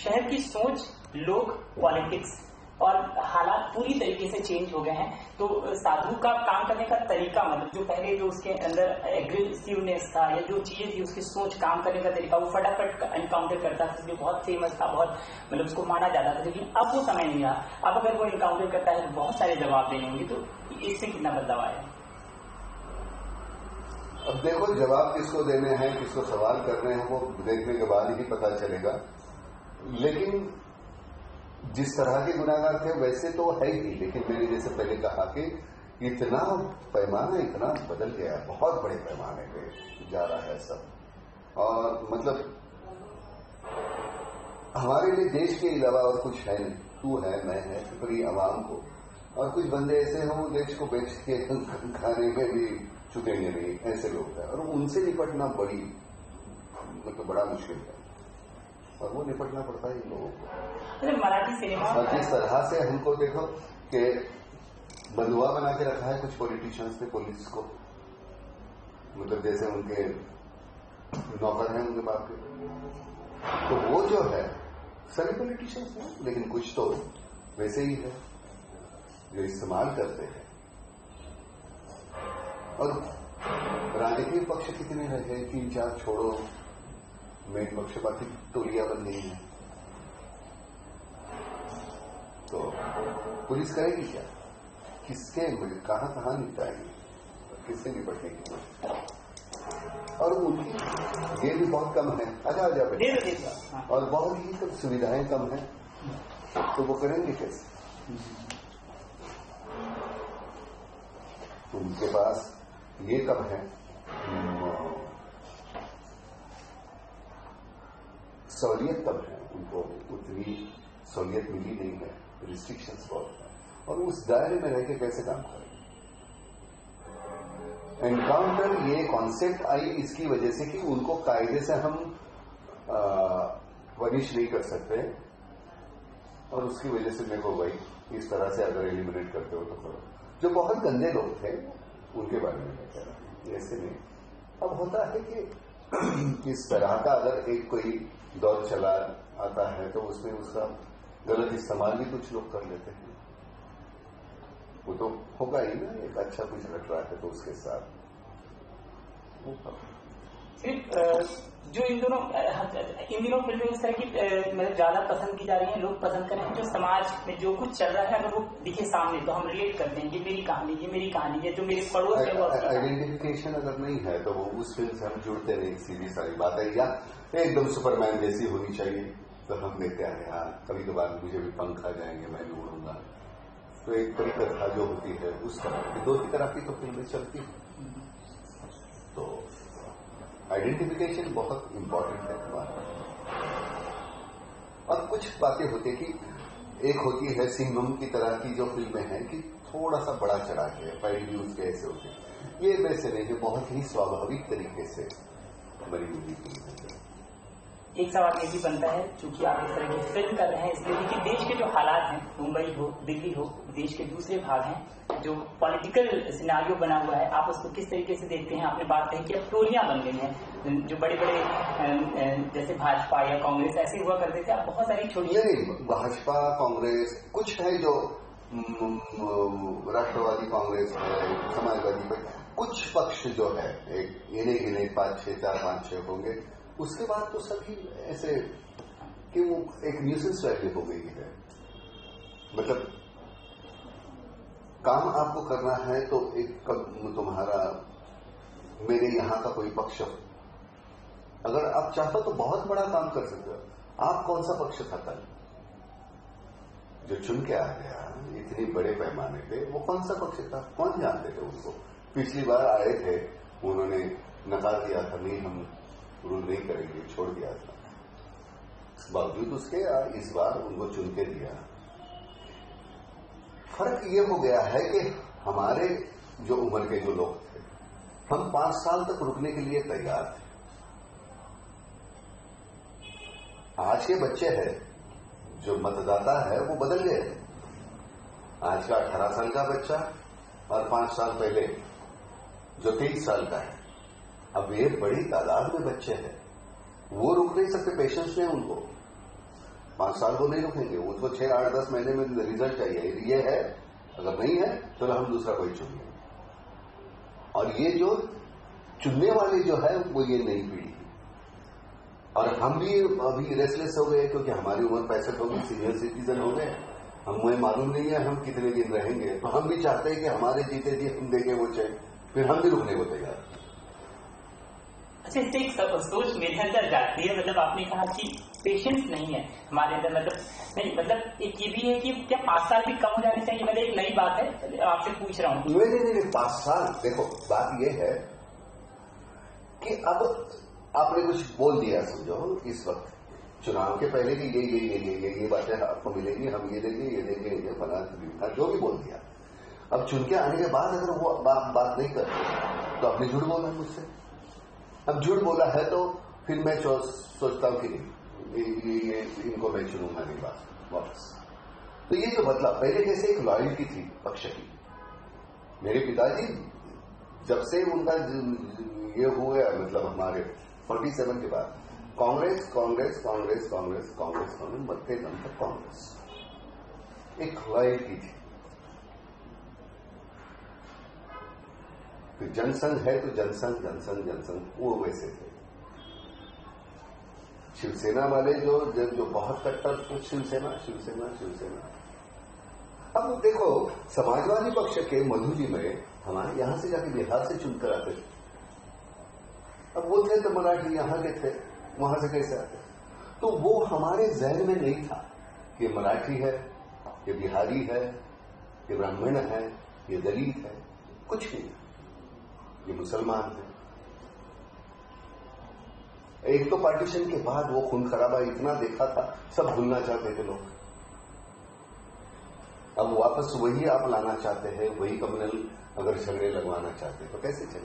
शहर की सोच, लोग, पॉलिटिक्स और हालात पूरी तरीके से चेंज हो गए हैं। तो साधु का काम करने का तरीका, मतलब जो पहले जो उसके अंदर एग्रेसिवनेस था या जो चीजें थी, उसकी सोच, काम करने का तरीका, वो फटाफट एनकाउंटर करता था, इसलिए बहुत फेमस था, बहुत मतलब उसको माना जाता था। लेकिन अब वो समय नहीं रहा। अब अगर वो एनकाउंटर करता है तो बहुत सारे जवाब देने होंगे। तो इससे कितना बदलाव आया? अब देखो, जवाब किसको देने हैं, किसको सवाल करने हैं, वो देखने के बाद ही पता चलेगा। लेकिन जिस तरह के गुनाहगार थे वैसे तो है ही, लेकिन मैंने जैसे पहले कहा कि इतना पैमाना इतना बदल गया, बहुत बड़े पैमाने पे जा रहा है सब। और मतलब हमारे लिए देश के अलावा और कुछ है नहीं। तू है, मैं है, पूरी आवाम को, और कुछ बंदे ऐसे हैं वो देश को बेच के खाने में भी चुकेंगे नहीं, ऐसे लोग हैं। और उनसे निपटना मतलब बड़ा मुश्किल है, और वो निपटना पड़ता है इन लोगों को। मराठी सिनेमा और जिस तरह से हमको देखो कि बंधुआ बना के रखा है कुछ पॉलिटिशियंस ने पुलिस को, मतलब जैसे उनके नौकर हैं उनके बाप के। तो वो जो है सभी पॉलिटिशियंस हैं, लेकिन कुछ तो वैसे ही है जो इस्तेमाल करते हैं। और राजनीतिक पक्ष कितने रहे, 3-4 छोड़ो, मेन पक्षपाती टोलियां बन गई हैं। तो पुलिस करेगी क्या? किसके कहां निपटाएगी, किससे निपटने की कोशिश? और उनकी ये भी बहुत कम है, आजा बेटे, और बहुत ही सब सुविधाएं कम है, तो वो करेंगे कैसे? उनके पास ये कम है, सहूलियत कम है, उनको उतनी सहूलियत मिली नहीं है, रिस्ट्रिक्शंस बहुत है, और उस दायरे में रह के कैसे काम करें? एनकाउंटर ये कॉन्सेप्ट आई इसकी वजह से कि उनको कायदे से हम वनिश नहीं कर सकते, और उसकी वजह से मेरे को भाई इस तरह से अगर एलिमिनेट करते हो तो करो। जो बहुत गंदे लोग थे उनके बारे में मैं कह रहा हूं, ऐसे नहीं। अब होता है कि इस तरह का अगर एक कोई दौर चला आता है तो उसमें उसका गलत इस्तेमाल भी कुछ लोग कर लेते हैं। वो तो होगा ही ना, एक अच्छा कुछ घट रहा है तो उसके साथ सिर्फ जो इन दिनों फिल्में इस तरह की मतलब ज्यादा पसंद की जा रही हैं, लोग पसंद कर रहे हैं, जो समाज में जो कुछ चल रहा है अगर वो दिखे सामने तो हम रिलेट करते हैं, ये मेरी कहानी है, जो मेरे पड़ोस है वो। आइडेंटिफिकेशन अगर नहीं है तो वो उस फिल्म से हम जुड़ते नहीं, सीधी सारी बात है। या एकदम सुपरमैन जैसी होनी चाहिए तो हम देखते हैं, हाँ कभी कभार मुझे भी पंख आ जाएंगे, मैं भी उड़ूंगा। तो एक परिकथा जो होती है उस तरह की, दो तरह की तो फिल्में चलती है। तो आइडेंटिफिकेशन बहुत इंपॉर्टेंट है हमारा। और कुछ बातें होती है कि एक होती है सिंघम की तरह की जो फिल्में हैं कि थोड़ा सा बड़ा चढ़ा के फाइट न्यूज के ऐसे होते हैं, ये वैसे नहीं, जो बहुत ही स्वाभाविक तरीके से बनी हुई फिल्म है। एक सवाल ये भी बनता है, चूंकि आप इस तरह की फिल्म कर रहे हैं इसलिए कि देश के जो हालात हैं, मुंबई हो, दिल्ली हो, देश के दूसरे भाग हैं, जो पॉलिटिकल सिनारियो बना हुआ है, आप उसको किस तरीके से देखते हैं? आपने बात कही कि अब टोलियां बन गई हैं, जो बड़े बड़े जैसे भाजपा या कांग्रेस ऐसे हुआ करते थे, अब बहुत सारी छोटी भाजपा कांग्रेस कुछ है, जो राष्ट्रवादी कांग्रेस है, समाजवादी, कुछ पक्ष जो है एक 4-5-6 होंगे। उसके बाद तो सभी ऐसे कि वो एक न्यूसेंस वैल्यू हो गई है। मतलब काम आपको करना है तो एक तुम्हारा मेरे यहां का कोई पक्ष, अगर आप चाहते हो तो बहुत बड़ा काम कर सकते हो। आप कौन सा पक्ष था कल जो चुन के आ गया इतने बड़े पैमाने पे? वो कौन सा पक्ष था? कौन जानते थे उनको? पिछली बार आए थे, उन्होंने नकार दिया था, नहीं हम रूल नहीं करेंगे, छोड़ दिया था। इस बावजूद उसके इस बार उनको चुन के दिया। फर्क ये हो गया है कि हमारे जो उम्र के जो लोग थे, हम 5 साल तक रुकने के लिए तैयार थे। आज के बच्चे हैं, जो मतदाता है वो बदल गए। आज का 18 साल का बच्चा और 5 साल पहले जो 23 साल का है, अब ये बड़ी तादाद में बच्चे हैं, वो रुक नहीं सकते, पेशेंस नहीं उनको। 5 साल को नहीं रुकेंगे, उसको 6, 8, 10 महीने में रिजल्ट चाहिए। ये है, अगर नहीं है तो हम दूसरा कोई चुनेंगे। और ये जो चुनने वाले जो है वो ये नई पीढ़ी है। और हम भी अभी रेस्टलेस हो गए क्योंकि हमारी उम्र 65 हो गई, सीनियर सिटीजन हो गए, हमें मालूम नहीं है हम कितने दिन रहेंगे। तो हम भी चाहते हैं कि हमारे जीते जी हम देंगे वो चैन, फिर हम भी रुकने को तैयार। अच्छा, इससे एक सोच मेरे अंदर जाती है, मतलब आपने कहा कि पेशेंस नहीं है हमारे अंदर, मतलब एक ये भी है कि क्या 5 साल भी कम हो जाने चाहिए? मतलब एक नई बात है, आपसे पूछ रहा हूँ। नहीं, 5 साल, देखो बात ये है कि अब आपने कुछ बोल दिया, समझो इस वक्त चुनाव के पहले कि ये बातें आपको मिलेंगी, हम ये देंगे, ये फला जो भी बोल दिया। अब चुन के आने के बाद अगर वो बात नहीं करते तो आपने झूठ बोला मुझसे। अब झूठ बोला है तो फिर मैं सोचता हूं कि नहीं, ये इनको मैं चुनूंगा नहीं बात वापस। तो ये जो बदला, पहले जैसे एक लॉयल्टी थी पक्ष की। मेरे पिताजी जब से उनका ये हुआ, मतलब हमारे 47 के बाद कांग्रेस मरते दम तक कांग्रेस, एक लॉयल्टी थी। फिर जनसंघ है तो जनसंघ वो वैसे थे। शिवसेना वाले जो बहुत कट्टर थे, शिवसेना। अब देखो, समाजवादी पक्ष के मधु जी में हमारे यहां से जाके बिहार से चुनकर आते थे। अब वो थे तो मराठी यहां के थे, वहां से कैसे आते? तो वो हमारे जहन में नहीं था कि मराठी है, ये बिहारी है, ये ब्राह्मण है, ये दलित है, कुछ नहीं, ये मुसलमान है। एक तो पार्टीशन के बाद वो खून खराबा इतना देखा था, सब भूलना चाहते थे लोग। अब वापस वही आप लाना चाहते हैं, वही कम्युनल अगर झगड़े लगवाना चाहते हैं तो कैसे चले?